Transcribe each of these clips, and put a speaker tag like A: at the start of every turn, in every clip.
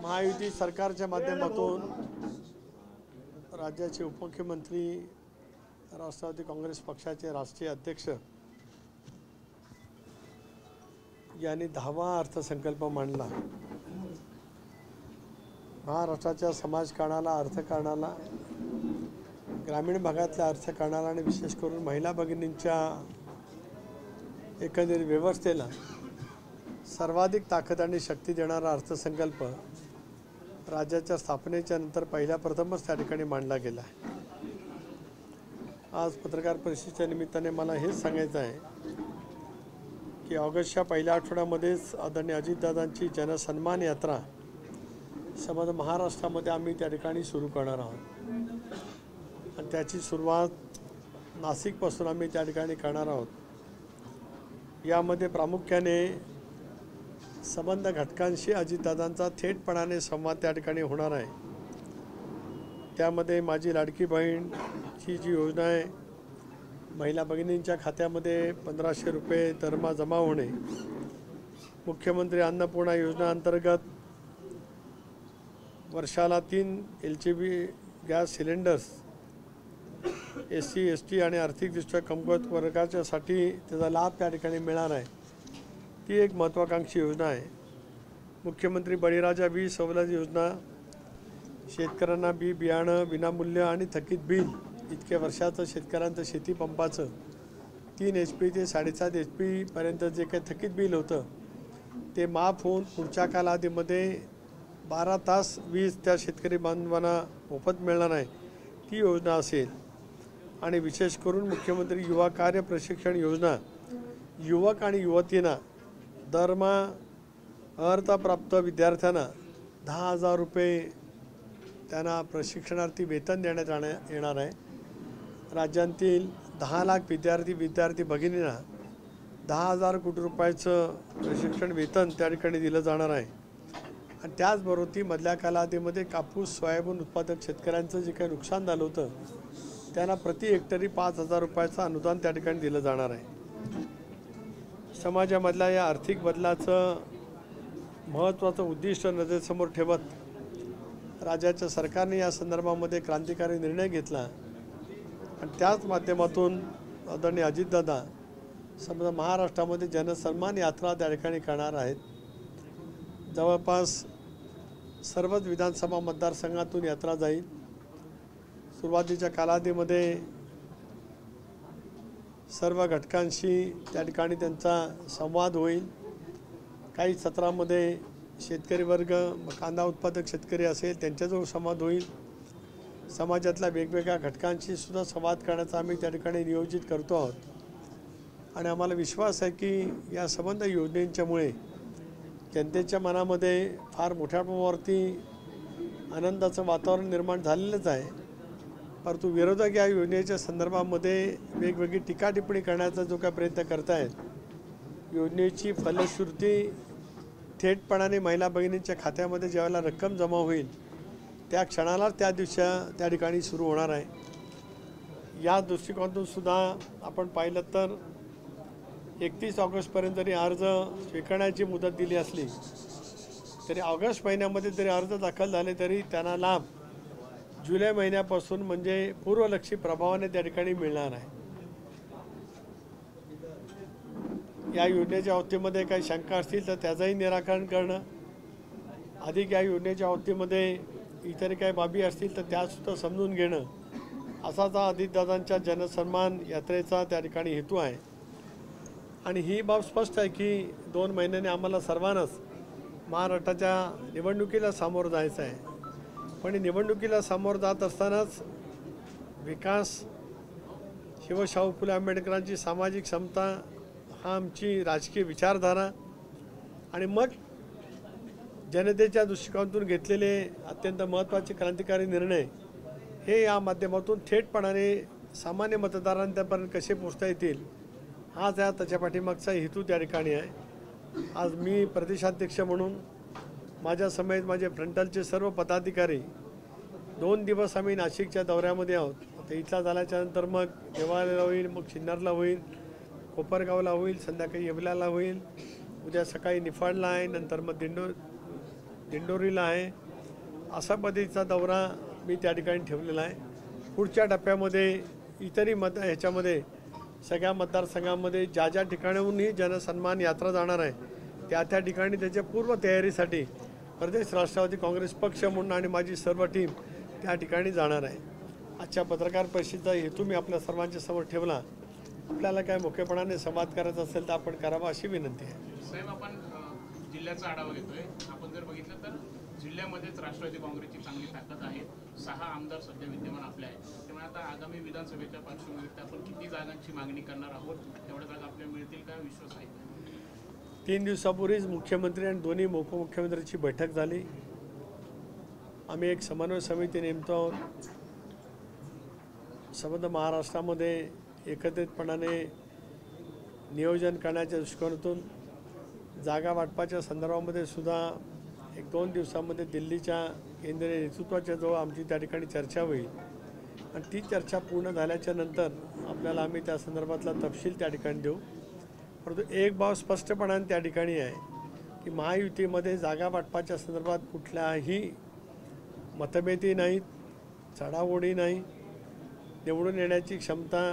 A: महायुती सरकारच्या माध्यमातून राज्याचे उपमुख्यमंत्री राष्ट्रवादी काँग्रेस पक्षाचे राष्ट्रीय अध्यक्ष यांनी 10वा अर्थसंकल्प मांडला। महाराष्ट्राच्या समाजकारणाला, अर्थकारणाला, ग्रामीण भागातल्या अर्थकारणाला आणि विशेष करून महिला भगिनींच्या एकंदरीत व्यवस्थेला सर्वाधिक ताकद आणि शक्ती देणारा अर्थसंकल्प राज्याच्या स्थापनेच्या नंतर प्रथमच त्या ठिकाणी मांडला गेला आहे। आज पत्रकार परिषदेच्या निमित्ताने मला हेच सांगायचं आहे की ऑगस्टच्या पहिल्या आठवड्यामध्येच आदरणीय अजितदादांची जनसन्मान यात्रा समग्र महाराष्ट्रामध्ये आम्ही त्या ठिकाणी सुरू करणार आहोत आणि त्याची सुरुवात नाशिकपासून आम्ही त्या ठिकाणी करणार आहोत। यामध्ये प्रामुख्याने संबंध घटकांशी अजितदादांचा थेटपणाने संवाद त्या ठिकाणी होणार आहे। त्यामध्ये माझी लाडकी बहीणची जी योजना आहे, महिला भगिनींच्या खात्यामध्ये 1500 रुपये दरमहा जमा होणे, मुख्यमंत्री अन्नपूर्णा योजना अंतर्गत वर्षाला 3 LCB gas cylinders SC ST आणि आर्थिकदृष्ट्या कमकुवत वर्गाच्यासाठी त्याचा लाभ त्या ठिकाणी मिळणार आहे। ती एक महत्त्वाकांक्षी योजना आहे। मुख्यमंत्री बळीराजा वीज सवलत योजना, शेतकऱ्यांना बियाणं विनामूल्य आणि थकीत बिल इतक्या वर्षाचं शेतकऱ्यांचं शेती पंपाचं 3 HP ते 7.5 HP पर्यंत जे काही थकीत बिल होतं ते माफ होऊन पुढच्या कालावधीमध्ये 12 तास वीज त्या शेतकरी बांधवांना मोफत मिळणार आहे, ती योजना असेल। आणि विशेष करून मुख्यमंत्री युवा कार्य प्रशिक्षण योजना, युवक आणि युवतींना दरमहा अर्हताप्राप्त विद्यार्थ्यांना 10,000 रुपये त्यांना प्रशिक्षणार्थी वेतन देण्यात येणार आहे। राज्यातील 10 लाख विद्यार्थी भगिनींना 10,000 कोटी रुपयाचं प्रशिक्षण वेतन त्या ठिकाणी दिलं जाणार आहे। आणि त्याचबरोबर ती मधल्या कालावधीमध्ये कापूस सोयाबीन उत्पादक शेतकऱ्यांचं जे काही नुकसान झालं होतं त्यांना प्रति हेक्टरी 5,000 रुपयाचं अनुदान त्या ठिकाणी दिलं जाणार आहे। समाजामधल्या या आर्थिक बदलाचं महत्त्वाचं उद्दिष्ट नजरेसमोर ठेवत राज्याच्या सरकारने या संदर्भामध्ये क्रांतिकारी निर्णय घेतला आणि त्याच माध्यमातून आदरणीय अजितदादा समजा महाराष्ट्रामध्ये जनसन्मान यात्रा त्या ठिकाणी करणार आहेत। जवळपास सर्वच विधानसभा मतदारसंघातून यात्रा जाईल। सुरुवातीच्या कालावधीमध्ये सर्व घटकांशी त्या ठिकाणी त्यांचा संवाद होईल। काही सत्रामध्ये शेतकरी वर्ग, कांदा उत्पादक शेतकरी असेल त्यांच्याजवळ संवाद होईल। समाजातल्या वेगवेगळ्या घटकांशी सुद्धा संवाद करण्याचा आम्ही त्या ठिकाणी नियोजित करतो आहोत आणि आम्हाला विश्वास आहे की या संबंध योजनेच्यामुळे जनतेच्या मनामध्ये फार मोठ्या प्रमाणावरती आनंदाचं वातावरण निर्माण झालेलंच आहे। परंतु विरोधक या योजनेच्या संदर्भामध्ये वेगवेगळी टीका टिप्पणी करण्याचा जो काही प्रयत्न करत आहेत, योजनेची फलश्रुती थेटपणाने महिला भगिनींच्या खात्यामध्ये ज्यावेळेला रक्कम जमा होईल त्या क्षणाला त्या दिवशी त्या ठिकाणी सुरू होणार आहे। या दृष्टिकोनातून सुद्धा आपण पाहिलं तर 31 ऑगस्टपर्यंत जरी अर्ज स्वीकारण्याची मुदत दिली असली तरी ऑगस्ट महिन्यामध्ये जरी अर्ज दाखल झाले तरी त्यांना लाभ जुलै महिन्यापासून म्हणजे पूर्वलक्षी प्रभावाने त्या ठिकाणी मिळणार आहे। या योजनेच्या बाबतीमध्ये काही शंका असतील तर त्याचंही निराकरण करणं, अधिक या योजनेच्या बाबतीमध्ये इतर काही बाबी असतील तर त्यासुद्धा समजून घेणं, असाच अजितदादांच्या जनसन्मान यात्रेचा त्या ठिकाणी हेतू आहे। आणि ही बाब स्पष्ट आहे की 2 महिन्यांनी आम्हाला सर्वांनाच महाराष्ट्राच्या निवडणुकीला सामोरं जायचं आहे। पण निवडणुकीला सामोरं जात असतानाच विकास, शिवशाहू फुले आंबेडकरांची सामाजिक समता, हा आमची राजकीय विचारधारा आणि मग जनतेच्या दृष्टिकोनातून घेतलेले अत्यंत महत्त्वाचे क्रांतिकारी निर्णय हे या माध्यमातून थेटपणाने सामान्य मतदारांपर्यंत कसे पोचता येतील, हाच या त्याच्या पाठीमागचा हेतू त्या ठिकाणी आहे। आज मी प्रदेशाध्यक्ष म्हणून माझ्या समेत माझे फ्रंटलचे सर्व पदाधिकारी 2 दिवस आम्ही नाशिकच्या दौऱ्यामध्ये आहोत। आता इथला झाल्याच्यानंतर मग देवाळ्याला होईल, मग सिन्नरला होईल, कोपरगावला होईल, संध्याकाळी येवल्याला होईल, उद्या सकाळी निफाडला आहे, नंतर मग दिंडोरीला आहे, असा पद्धतीचा दौरा मी त्या ठिकाणी ठेवलेला आहे। पुढच्या टप्प्यामध्ये इतरही ह्याच्यामध्ये सगळ्या मतदारसंघामध्ये ज्या ज्या ठिकाणाहूनही जनसन्मान यात्रा जाणार आहे त्या ठिकाणी त्याच्या पूर्वतयारीसाठी प्रदेश राष्ट्रवादी काँग्रेस पक्ष म्हणून आणि माझी सर्व टीम त्या ठिकाणी जाणार आहे। आजच्या पत्रकार परिषदेचा हेतू मी आपल्या सर्वांच्या समोर ठेवला। आपल्याला काय मोकळेपणाने संवाद करायचा असेल तर आपण करावा अशी विनंती आहे।
B: साहेब, आपण जिल्ह्याचा आढावा घेतोय। आपण जर बघितलं तर जिल्ह्यामध्येच राष्ट्रवादी काँग्रेसची चांगली ताकद आहे। 6 आमदार सध्या विद्यमान आपले आहेत। त्यामुळे आता आगामी विधानसभेच्या पार्श्वभूमीवर आपण किती जागांची मागणी करणार आहोत, तेवढ्या जागा आपल्याला मिळतील का, विश्वास आहे?
A: 3 दिवसापूर्वीच मुख्यमंत्री आणि दोन्ही उपमुख्यमंत्र्यांची बैठक झाली। आम्ही एक समन्वय समिती नेमतो आहोत। संबंध महाराष्ट्रामध्ये एकत्रितपणाने नियोजन करण्याच्या दृष्टिकोनातून जागा वाटपाच्या संदर्भामध्ये सुद्धा 1-2 दिवसामध्ये दिल्लीच्या केंद्रीय नेतृत्वाच्या जवळ आमची त्या ठिकाणी चर्चा होईल आणि ती चर्चा पूर्ण झाल्याच्या नंतर आपल्याला आम्ही त्या संदर्भातला तपशील त्या ठिकाणी देऊ। परंतु एक बाब स्पष्टपणाने त्या ठिकाणी आहे की महायुतीमध्ये जागा वाटपाच्या संदर्भात कुठल्याही मतभेदी नाहीत, चढाओढी नाही, निवडून येण्याची क्षमता,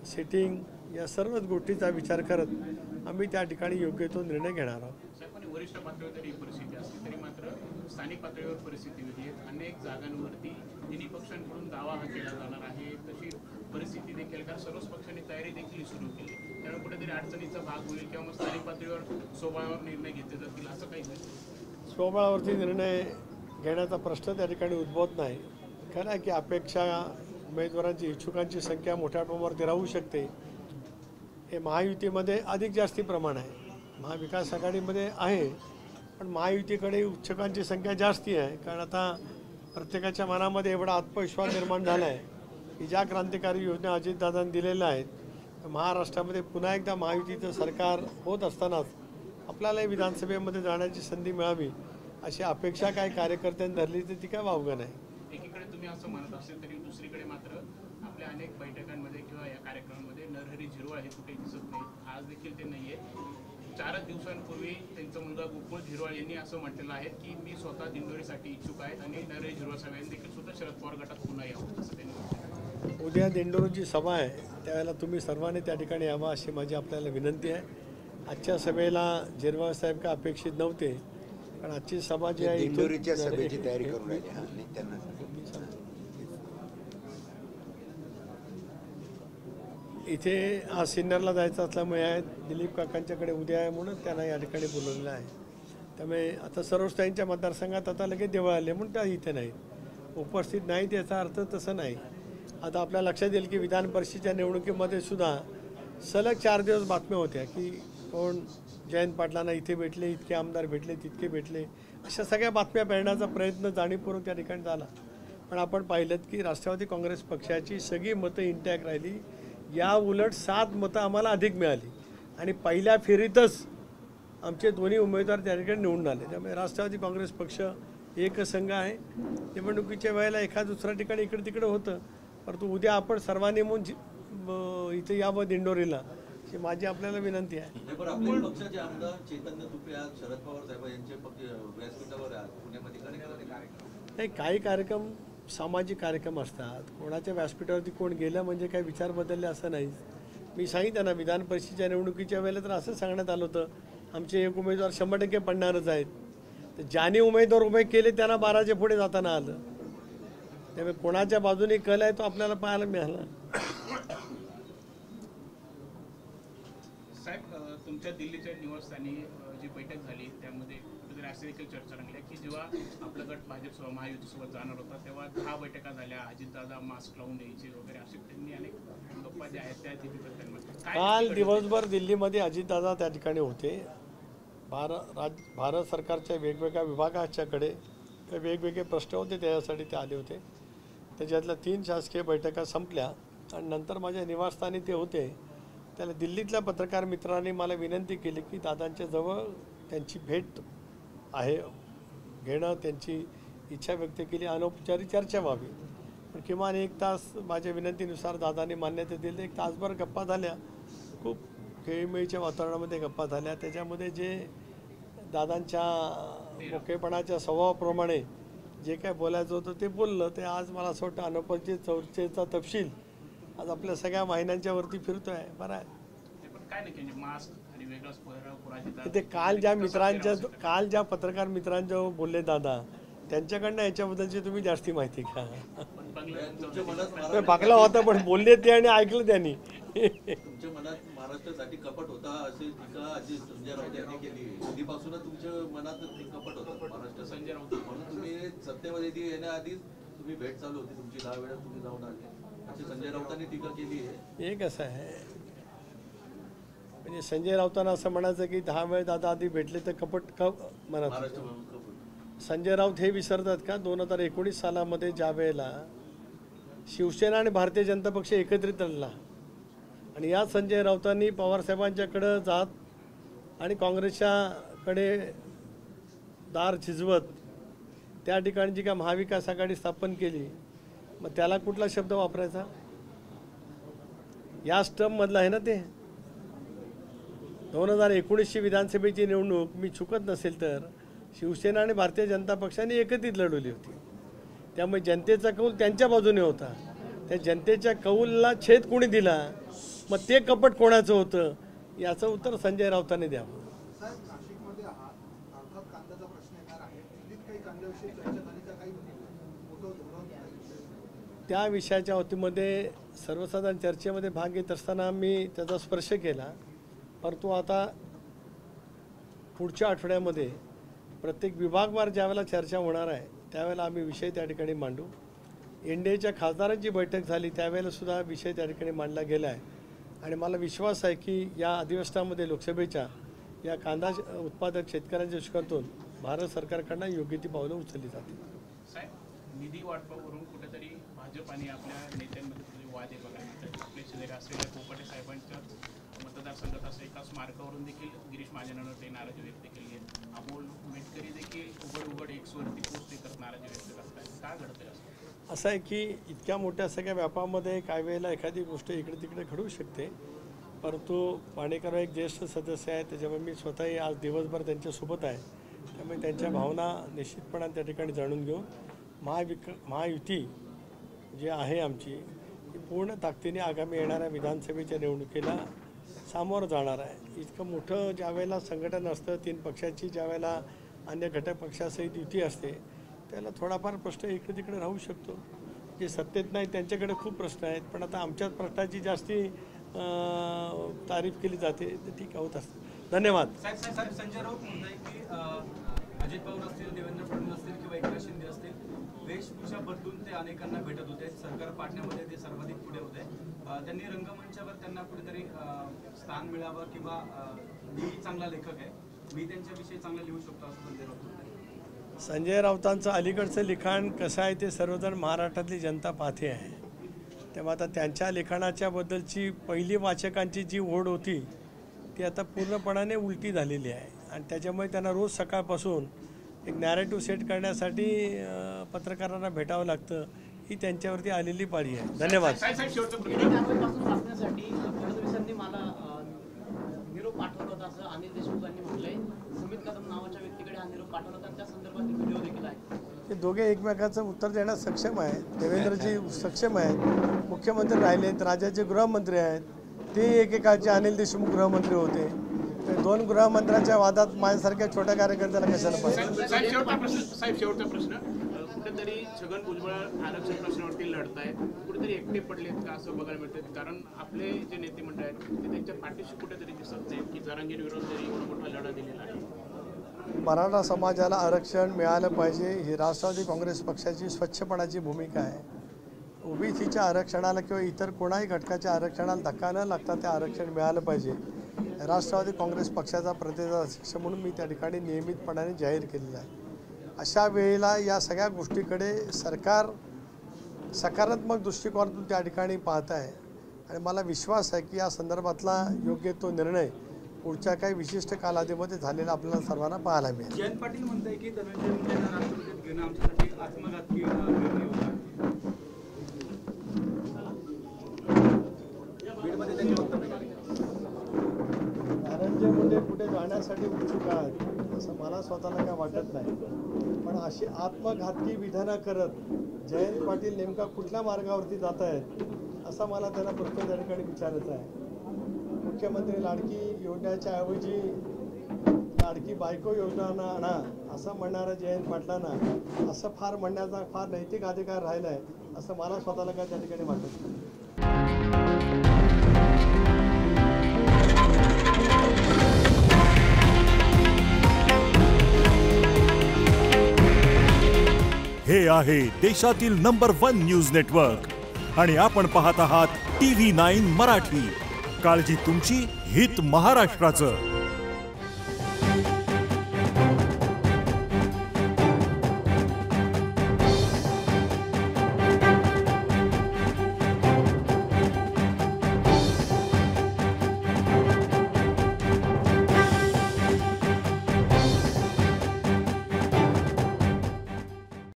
A: सेटिंग या सर्वच गोष्टीचा विचार करत आम्ही त्या ठिकाणी योग्य तो निर्णय घेणार आहोत।
B: वरिष्ठ पातळीवर तरी परिस्थिती असते तरी मात्र स्थानिक पातळीवर परिस्थिती वेगळी आहे। अनेक जागांवरती तिन्ही पक्षांकडून दावा हा केला जाणार आहे, तशी परिस्थिती देखील कारण सर्वच पक्षांनी तयारी देखील सुरू केली। त्यामुळे कुठेतरी अडचणीचा भाग होईल किंवा मग स्थानिक पातळीवर स्वबळावर निर्णय घेतले जातील असं काही नाही।
A: स्वबळावरती निर्णय घेण्याचा प्रश्न त्या ठिकाणी उद्भवत नाही। खरं आहे की अपेक्षा उमेदवारांची इच्छुकांची संख्या मोठ्या प्रमाणावरती राहू शकते। हे महायुतीमध्ये अधिक जास्ती प्रमाण आहे, महाविकास आघाडीमध्ये आहे, पण महायुतीकडे इच्छुकांची संख्या जास्ती आहे। कारण आता प्रत्येकाच्या मनामध्ये एवढा आत्मविश्वास निर्माण झाला आहे की ज्या क्रांतिकारी योजना अजितदादांनी दिलेल्या आहेत महाराष्ट्रामध्ये पुन्हा एकदा महायुतीचं सरकार होत असतानाच आपल्यालाही विधानसभेमध्ये जाण्याची संधी मिळावी अशी अपेक्षा काय कार्यकर्त्यांनी धरली तर ती काय वावगं नाही।
B: एकीकडे तुम्ही असं म्हणत असेल तरी दुसरीकडे मात्र आपल्या अनेक बैठकांमध्ये किंवा या कार्यक्रमांमध्ये नरहरी झिरवाळ हे कुठे दिसत नाही। आज देखील ते नाहीये। 4 दिवसांपूर्वी त्यांचा मुलगा गोकुळ झिरवाळ यांनी असं म्हटलेलं आहे की मी स्वतः दिंडोरीसाठी इच्छुक आहे आणि नरहरी झिरवाळ साहेबांनी देखील सुद्धा शरद पवार गटात पुन्हा यावं असं त्यांनी म्हटलं।
A: उद्या दिंडोरीची सभा आहे, त्यावेळेला तुम्ही सर्वांनी त्या ठिकाणी यावं अशी माझी आपल्याला विनंती आहे। आजच्या सभेला झिरवाळ साहेब का अपेक्षित नव्हते, पण आजची सभा जी आहे
C: दिंडोरीच्या सभेची तयारी करून राहिली त्यांना
A: इथे आज सिन्नरला जायचं असल्यामुळे दिलीप काकांच्याकडे उद्या आहे म्हणून त्यांना या ठिकाणी बोलवलेलं आहे। त्यामुळे आता सर्वोच्चांच्या मतदारसंघात आता लगेच देवळ आले म्हणून त्या इथे नाहीत, उपस्थित नाहीत याचा अर्थ तसं नाही। आता आपल्या लक्षात येईल की विधान परिषदेच्या निवडणुकीमध्ये सुद्धा सलग 4 दिवस बातम्या होत्या की कोण जयंत पाटलांना इथे भेटले, इतके आमदार भेटले, तितके भेटले, अशा सगळ्या बातम्या पेरण्याचा प्रयत्न जाणीवपूर्वक त्या ठिकाणी झाला। पण आपण पाहिलं की राष्ट्रवादी काँग्रेस पक्षाची सगळी मतं इंटॅक्ट राहिली, या उलट 7 मतं आम्हाला अधिक मिळाली आणि पहिल्या फेरीतच आमचे दोन्ही उमेदवार त्या ठिकाणी निवडून आले। त्यामुळे राष्ट्रवादी काँग्रेस पक्ष एकसंघ आहे। निवडणुकीच्या वेळेला एखाद दुसऱ्या ठिकाणी इकडे तिकडे होतं, परंतु उद्या आपण सर्वांनी म्हणून इथे यावं दिंडोरीला ही माझी आपल्याला विनंती आहे।
D: आपल्या पक्षाचे आमदार चैतन्य तुपे आज शरद पवार साहेब यांचे व्यासपीठावर आज पुण्यामध्ये कार्यक्रम
A: नाही, काही कार्यक्रम सामाजिक कार्यक्रम असतात, कोणाच्या व्यासपीठावरती कोण गेलं म्हणजे काही विचार बदलले असं नाही। मी सांगितलं ना, विधान परिषदेच्या निवडणुकीच्या वेळेला तर असं सांगण्यात आलं होतं आमचे एक उमेदवार 100% पडणारच आहेत, तर ज्याने उमेदवार उभे केले त्यांना 12च्या पुढे जाताना आलं। त्यामुळे कोणाच्या बाजूने कल आहे तो आपल्याला पाहायला मिळाला।
B: साहेब, तुमच्या दिल्लीच्या निवासस्थानी जी बैठक झाली त्यामध्ये कुठेतरी अशी देखील चर्चा रंगली की जेव्हा आपला गट भाजप महायुतीसोबत जाणार होता तेव्हा 10 बैठका झाल्या, अजितदादा मास्क लावून द्यायचे वगैरे असे त्यांनी अनेक गप्पा ज्या आहेत त्या दिल्लीबद्दल
A: काल दिवसभर दिल्लीमध्ये अजितदादा त्या ठिकाणी होते। भारत सरकारच्या वेगवेगळ्या विभागाच्याकडे वेगवेगळे प्रश्न होते, त्यासाठी ते आले होते। त्याच्यातल्या 3 शासकीय बैठका संपल्या आणि नंतर माझ्या निवासस्थानी ते होते। त्याला दिल्लीतल्या पत्रकार मित्रांनी मला विनंती केली की दादांच्या जवळ त्यांची भेट आहे घेणं, त्यांची इच्छा व्यक्त केली, अनौपचारिक चर्चा व्हावी। पण किमान 1 तास माझ्या विनंतीनुसार दादांनी मान्यता दिली। 1 तासभर गप्पा झाल्या, खूप खेळीमेळीच्या वातावरणामध्ये गप्पा झाल्या। त्याच्यामध्ये जे दादांच्या मोकेपणाच्या स्वभावाप्रमाणे जे काय बोलायचं होतं ते बोललं. ते आज मला असं वाटतं अनुपस्थित चर्चेचा तपशील आज आपल्या सगळ्या वाहिन्यांच्या वरती फिरतोय. बरं आहे.
B: काय नाही म्हणजे मास्क आणि वेगळाच पुराची
A: ते काल ज्या पत्रकार मित्रांजवळ बोलले दादा, त्यांच्याकडनं याच्याबद्दलची तुम्ही जास्ती माहिती घ्या.
D: तुमच्या मनात
A: बागला होता पण बोलले ते आणि ऐकलं त्यांनी.
D: तुमच्या मनात महाराष्ट्रासाठी कपट होता अशी टीका आधी संजय राऊत यांनी केली. कधीपासूनच तुमच्या मनात कपट होता महाराष्ट्र संजय राऊत, म्हणून तुम्ही सत्तेमध्ये येण्याआधीच तुम्ही भेट चालू होती तुमची, 10 वेळा तुम्ही जाऊन आले अशी संजय राऊतांनी टीका केली आहे.
A: एक असं आहे म्हणजे संजय राऊतांना असं म्हणायचं की 10 वेळ दादा आधी भेटले तर कपट म्हणत.
D: महाराष्ट्र म्हणून कपट.
A: संजय राऊत हे विसरतात का 2019 सालामध्ये ज्या वेळेला शिवसेना आणि भारतीय जनता पक्ष एकत्रित लढला आणि या संजय राऊतांनी पवारसाहेबांच्याकडं जात आणि काँग्रेसच्याकडे दार झिजवत त्या ठिकाणी जी का महाविकास आघाडी स्थापन केली, मग त्याला कुठला शब्द वापरायचा? याच टर्ममधला आहे ना ते. 2019ची विधानसभेची निवडणूक मी चुकत नसेल तर शिवसेना आणि भारतीय जनता पक्षाने एकत्रित लढवली होती. त्यामुळे जनतेचा कौल त्यांच्या बाजूने होता. त्या जनतेच्या कौलला छेद कोणी दिला, मग ते कपट कोणाचं होतं याचं उत्तर संजय राऊतांनी द्यावं. त्या विषयाच्या बाबतीमध्ये सर्वसाधारण चर्चेमध्ये भाग घेत असताना मी त्याचा स्पर्श केला. परंतु आता पुढच्या आठवड्यामध्ये प्रत्येक विभागवार ज्यावेळेला चर्चा होणार आहे त्यावेळेला आम्ही विषय त्या ठिकाणी मांडू. एनडीएच्या खासदारांची बैठक झाली त्यावेळेलासुद्धा विषय त्या ठिकाणी मांडला गेला आहे आणि मला विश्वास आहे की या अधिवेशनामध्ये लोकसभेच्या या कांदा उत्पादक शेतकऱ्यांच्या दृष्टिकोनातून भारत सरकारकडनं योग्य ती पावलं उचलली जातील.
B: साहेब, निधी वाटपावरून कुठेतरी भाजप आणि आपल्या नेत्यांमध्ये वाद आहे बघायला मिळतात. आपले शेजारी असलेल्या कोकाटे साहेबांच्या मतदारसंघात असं एका स्मारकावरून देखील गिरीश महाजनानं ते नाराजी व्यक्त केली आहे. अमोल मेटकरी देखील उघड एक स्वरती पोस्ट करत नाराजी व्यक्त करतात. काय घडतंय
A: असं आहे की इतक्या मोठ्या सगळ्या व्यापारामध्ये काही वेळेला एखादी गोष्ट इकडे तिकडे घडू शकते. परंतु पाणेकर एक ज्येष्ठ सदस्य आहे, त्याच्यामुळे मी स्वतःही आज दिवसभर त्यांच्यासोबत आहे. त्यामुळे त्यांच्या भावना निश्चितपणे त्या ठिकाणी जाणून घेऊन महायुती जी आहे आमची ती पूर्ण ताकदीने आगामी येणाऱ्या विधानसभेच्या निवडणुकीला सामोरं जाणार आहे. इतकं मोठं ज्यावेळेला संघटन असतं 3 पक्षाची, ज्यावेळेला अन्य घटक पक्षासहित युती असते त्याला थोडाफार प्रश्न इकडे तिकडे राहू शकतो. जे सत्तेत नाही त्यांच्याकडे खूप प्रश्न आहेत, पण आता आमच्याच प्रश्नाची जास्ती तारीफ केली जाते तर ठीक होत असते. धन्यवाद.
E: साहेब, संजय राऊत म्हणताय की अजित पवार असतील, देवेंद्र फडणवीस असतील किंवा एकनाथ शिंदे असतील, वेशभूषा बदलून ते अनेकांना भेटत होते, सरकार पाडण्यामध्ये ते सर्वाधिक पुढे होते. त्यांनी रंगमंचावर त्यांना कुठेतरी स्थान मिळावं किंवा मी चांगला लेखक आहे, मी त्यांच्याविषयी चांगलं लिहू शकतो असं संजय राऊत म्हणताय.
A: संजय राऊतांचं अलीकडचं लिखाण कसं आहे ते सर्वजण महाराष्ट्रातली जनता पाहते आहे. तेव्हा आता त्यांच्या लिखाणाच्या बद्दलची पहिली वाचकांची जी ओढ होती ती आता पूर्णपणाने उलटी झालेली आहे आणि त्याच्यामुळे त्यांना रोज सकाळपासून एक नॅरेटिव्ह सेट करण्यासाठी पत्रकारांना भेटावं लागतं. ही त्यांच्यावरती आलेली पाळी आहे. धन्यवाद.
F: फडणवीसांनी मला निरोप पाठवला होता असं अनिल देशमुखांनी म्हटलंय. सुमित कदम नावाच्या व्यक्तीकडे हा निरोप पाठवला होता आणि त्या संदर्भात व्हिडिओ देखील आहे.
A: हे दोघे एकमेकाचं उत्तर देण्यास सक्षम आहेत. देवेंद्रजी सक्षम आहेत, मुख्यमंत्री राहिलेत, राज्याचे गृहमंत्री आहेत. ते एकेकाचे अनिल देशमुख गृहमंत्री होते. 2 गृहमंत्र्यांच्या वादात माझ्यासारख्या छोट्या कार्यकर्त्याला कशाला पाहिजे.
B: साहेब, शेवटचा प्रश्न. कुठेतरी छगन भुजबळ आरक्षण प्रश्नावरती लढतायत, कुठेतरी एकटे पडलेत का असं बघायला मिळतं. कारण आपले जे नेते मंडळ आहेत ते त्यांच्या पाठीशी कुठेतरी दिसत नाहीत की जरांगीर विरोध जरी एवढा मोठा लढा दिलेला आहे.
A: मराठा समाजाला आरक्षण मिळालं पाहिजे ही राष्ट्रवादी काँग्रेस पक्षाची स्वच्छपणाची भूमिका आहे. ओबीसीच्या आरक्षणाला किंवा इतर कोणाही घटकाच्या आरक्षणाला धक्का न लागता ते आरक्षण मिळालं पाहिजे. राष्ट्रवादी काँग्रेस पक्षाचा प्रतिनिधी म्हणून मी त्या ठिकाणी नियमितपणाने जाहीर केलेला आहे. अशा वेळेला या सगळ्या गोष्टीकडे सरकार सकारात्मक दृष्टिकोनातून त्या ठिकाणी पाहत आहे आणि मला विश्वास आहे की या संदर्भातला योग्य तो निर्णय पुढच्या काही विशिष्ट कालावधीमध्ये झालेला आपल्याला सर्वांना पाहायला मिळेल.
E: जयंत पाटील म्हणताय की धनंजय मुंडेंना राष्ट्रपतीत घेणं आमच्यासाठी आत्मघातकी निर्णय होता. बीडमध्ये त्यांनी वक्तव्य केलं.
A: धनंजय मुंडे कुठे जाण्यासाठी उत्सुक आहेत असं मला स्वतःला काय वाटत नाही. पण अशी आत्मघातकी विधानं करत जयंत पाटील नेमका कुठल्या मार्गावरती जात आहेत असं मला त्यांना प्रश्न त्या ठिकाणी विचारायचा आहे. मुख्यमंत्री लाडकी योजनेच्या ऐवजी लाडकी बायको योजना आणा असं म्हणणारं जयंत पाटलांना असं फार म्हणण्याचा फार नैतिक अधिकार राहिला आहे असं मला स्वतःला काय त्या ठिकाणी वाटत नाही.
G: हे आहे देशातील नंबर 1 न्यूज नेटवर्क आणि आपण पाहत आहात TV9 मराठी. काळजी तुमची, हित महाराष्ट्राचं.